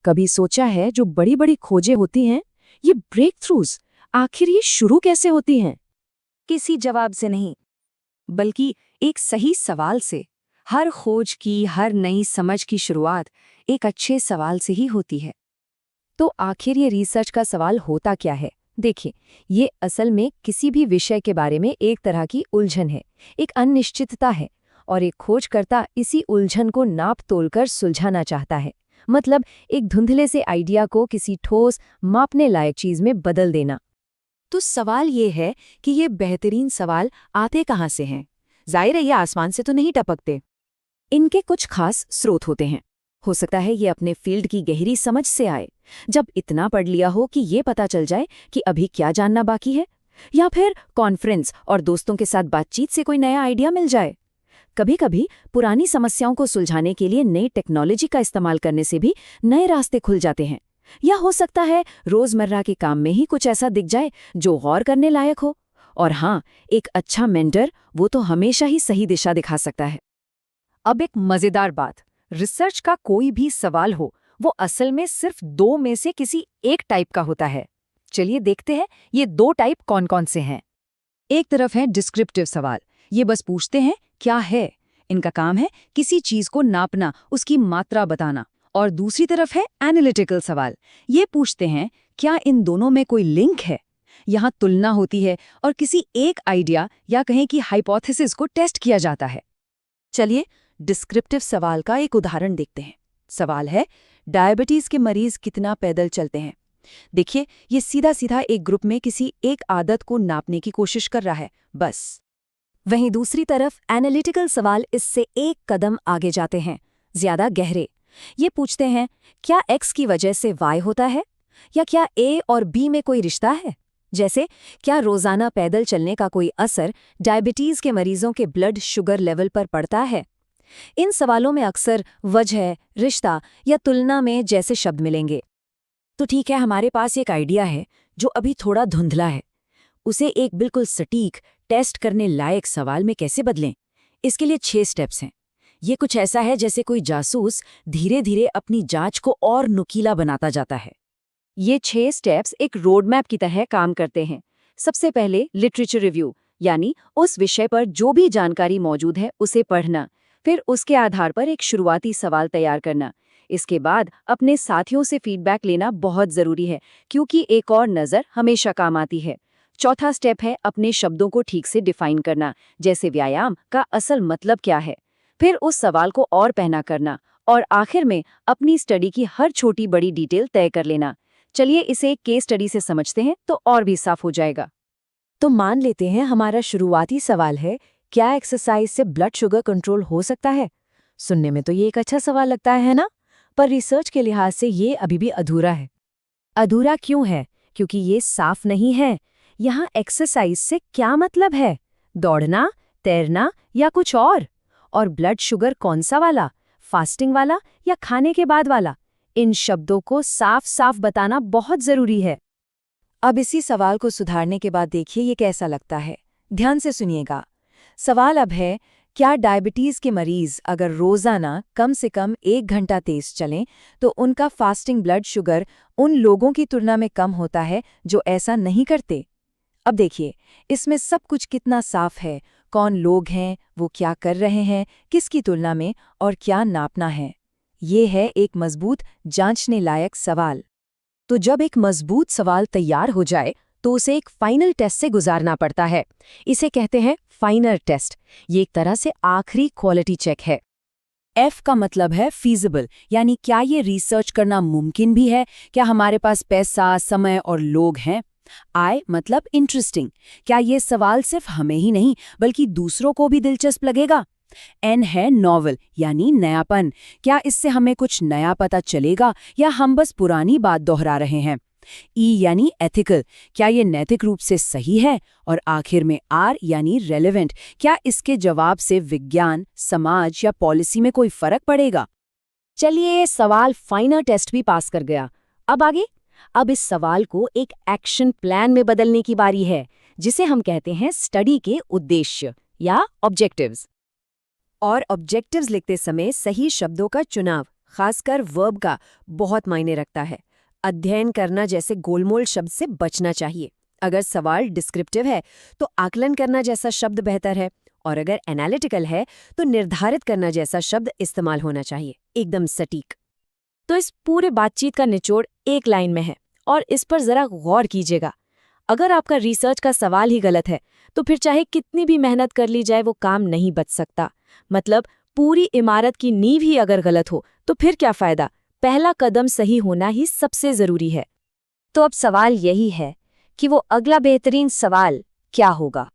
कभी सोचा है जो बड़ी बड़ी खोजें होती हैं, ये ब्रेक थ्रूज, आखिर ये शुरू कैसे होती हैं? किसी जवाब से नहीं, बल्कि एक सही सवाल से। हर खोज की, हर नई समझ की शुरुआत एक अच्छे सवाल से ही होती है। तो आखिर ये रिसर्च का सवाल होता क्या है? देखिए, ये असल में किसी भी विषय के बारे में एक तरह की उलझन है, एक अनिश्चितता है, और एक खोजकर्ता इसी उलझन को नाप तोलकर सुलझाना चाहता है। मतलब एक धुंधले से आइडिया को किसी ठोस, मापने लायक चीज में बदल देना। तो सवाल ये है कि ये बेहतरीन सवाल आते कहाँ से हैं? जाहिर है ये आसमान से तो नहीं टपकते। इनके कुछ खास स्रोत होते हैं। हो सकता है ये अपने फील्ड की गहरी समझ से आए, जब इतना पढ़ लिया हो कि ये पता चल जाए कि अभी क्या जानना बाकी है, या फिर कॉन्फ्रेंस और दोस्तों के साथ बातचीत से कोई नया आइडिया मिल जाए। कभी-कभी पुरानी समस्याओं को सुलझाने के लिए नई टेक्नोलॉजी का इस्तेमाल करने से भी नए रास्ते खुल जाते हैं। या हो सकता है रोजमर्रा के काम में ही कुछ ऐसा दिख जाए जो गौर करने लायक हो। और हाँ, एक अच्छा मेंटर वो तो हमेशा ही सही दिशा दिखा सकता है। अब एक मजेदार बात, रिसर्च का कोई भी सवाल हो, वो असल में सिर्फ दो में से किसी एक टाइप का होता है। चलिए देखते हैं ये दो टाइप कौन कौन से हैं। एक तरफ है डिस्क्रिप्टिव सवाल, ये बस पूछते हैं क्या है, इनका काम है किसी चीज को नापना, उसकी मात्रा बताना। और दूसरी तरफ है एनालिटिकल सवाल, ये पूछते हैं क्या इन दोनों में कोई लिंक है। यहाँ तुलना होती है और किसी एक आइडिया या कहें कि हाइपोथेसिस को टेस्ट किया जाता है। चलिए डिस्क्रिप्टिव सवाल का एक उदाहरण देखते हैं। सवाल है, डायबिटीज के मरीज कितना पैदल चलते हैं? देखिए, ये सीधा सीधा एक ग्रुप में किसी एक आदत को नापने की कोशिश कर रहा है, बस। वहीं दूसरी तरफ एनालिटिकल सवाल इससे एक कदम आगे जाते हैं, ज्यादा गहरे। ये पूछते हैं क्या एक्स की वजह से वाई होता है, या क्या ए और बी में कोई रिश्ता है। जैसे क्या रोजाना पैदल चलने का कोई असर डायबिटीज के मरीजों के ब्लड शुगर लेवल पर पड़ता है। इन सवालों में अक्सर वजह, रिश्ता या तुलना में जैसे शब्द मिलेंगे। तो ठीक है, हमारे पास एक आइडिया है जो अभी थोड़ा धुंधला है। उसे एक बिल्कुल सटीक, टेस्ट करने लायक सवाल में कैसे बदलें? इसके लिए 6 स्टेप्स हैं। ये कुछ ऐसा है जैसे कोई जासूस धीरे धीरे अपनी जांच को और नुकीला बनाता जाता है। ये 6 स्टेप्स एक रोड मैप की तरह काम करते हैं। सबसे पहले लिटरेचर रिव्यू, यानी उस विषय पर जो भी जानकारी मौजूद है उसे पढ़ना। फिर उसके आधार पर एक शुरुआती सवाल तैयार करना। इसके बाद अपने साथियों से फीडबैक लेना बहुत ज़रूरी है, क्योंकि एक और नज़र हमेशा काम आती है। चौथा स्टेप है अपने शब्दों को ठीक से डिफाइन करना, जैसे व्यायाम का असल मतलब क्या है। फिर उस सवाल को और पहना करना, और आखिर में अपनी स्टडी की हर छोटी बड़ी डिटेल तय कर लेना। चलिए इसे एक केस स्टडी से समझते हैं तो और भी साफ हो जाएगा। तो मान लेते हैं हमारा शुरुआती सवाल है, क्या एक्सरसाइज से ब्लड शुगर कंट्रोल हो सकता है? सुनने में तो ये एक अच्छा सवाल लगता है ना? पर रिसर्च के लिहाज से ये अभी भी अधूरा है। अधूरा क्यों है? क्योंकि ये साफ नहीं है। यहाँ एक्सरसाइज से क्या मतलब है? दौड़ना, तैरना या कुछ और? और ब्लड शुगर कौन सा वाला, फास्टिंग वाला या खाने के बाद वाला? इन शब्दों को साफ साफ बताना बहुत जरूरी है। अब इसी सवाल को सुधारने के बाद देखिए ये कैसा लगता है। ध्यान से सुनिएगा। सवाल अब है, क्या डायबिटीज के मरीज अगर रोजाना कम से कम 1 घंटा तेज चलें तो उनका फास्टिंग ब्लड शुगर उन लोगों की तुलना में कम होता है जो ऐसा नहीं करते? अब देखिए, इसमें सब कुछ कितना साफ है। कौन लोग हैं, वो क्या कर रहे हैं, किसकी तुलना में, और क्या नापना है। ये है एक मजबूत, जांचने लायक सवाल। तो जब एक मजबूत सवाल तैयार हो जाए तो उसे एक फाइनल टेस्ट से गुजारना पड़ता है। इसे कहते हैं फाइनल टेस्ट। ये एक तरह से आखिरी क्वालिटी चेक है। F का मतलब है फीजिबल, यानी क्या ये रिसर्च करना मुमकिन भी है, क्या हमारे पास पैसा, समय और लोग हैं। I मतलब इंटरेस्टिंग, क्या ये सवाल सिर्फ हमें ही नहीं बल्कि दूसरों को भी दिलचस्प लगेगा। N है नॉवल, यानी नयापन, क्या इससे हमें कुछ नया पता चलेगा या हम बस पुरानी बात दोहरा रहे हैं। E यानी एथिकल, क्या ये नैतिक रूप से सही है। और आखिर में R यानी रेलेवेंट, क्या इसके जवाब से विज्ञान, समाज या पॉलिसी में कोई फर्क पड़ेगा। चलिए, ये सवाल फाइनल टेस्ट भी पास कर गया। अब आगे? अब इस सवाल को एक एक्शन प्लान में बदलने की बारी है, जिसे हम कहते हैं स्टडी के उद्देश्य या ऑब्जेक्टिव्स। और ऑब्जेक्टिव्स लिखते समय सही शब्दों का चुनाव खासकर वर्ब का बहुत मायने रखता है। अध्ययन करना जैसे गोलमोल शब्द से बचना चाहिए। अगर सवाल डिस्क्रिप्टिव है तो आकलन करना जैसा शब्द बेहतर है, और अगर एनालिटिकल है तो निर्धारित करना जैसा शब्द इस्तेमाल होना चाहिए, एकदम सटीक। तो इस पूरे बातचीत का निचोड़ एक लाइन में है, और इस पर जरा गौर कीजिएगा। अगर आपका रिसर्च का सवाल ही गलत है तो फिर चाहे कितनी भी मेहनत कर ली जाए वो काम नहीं बच सकता। मतलब पूरी इमारत की नींव ही अगर गलत हो तो फिर क्या फायदा। पहला कदम सही होना ही सबसे जरूरी है। तो अब सवाल यही है कि वो अगला बेहतरीन सवाल क्या होगा।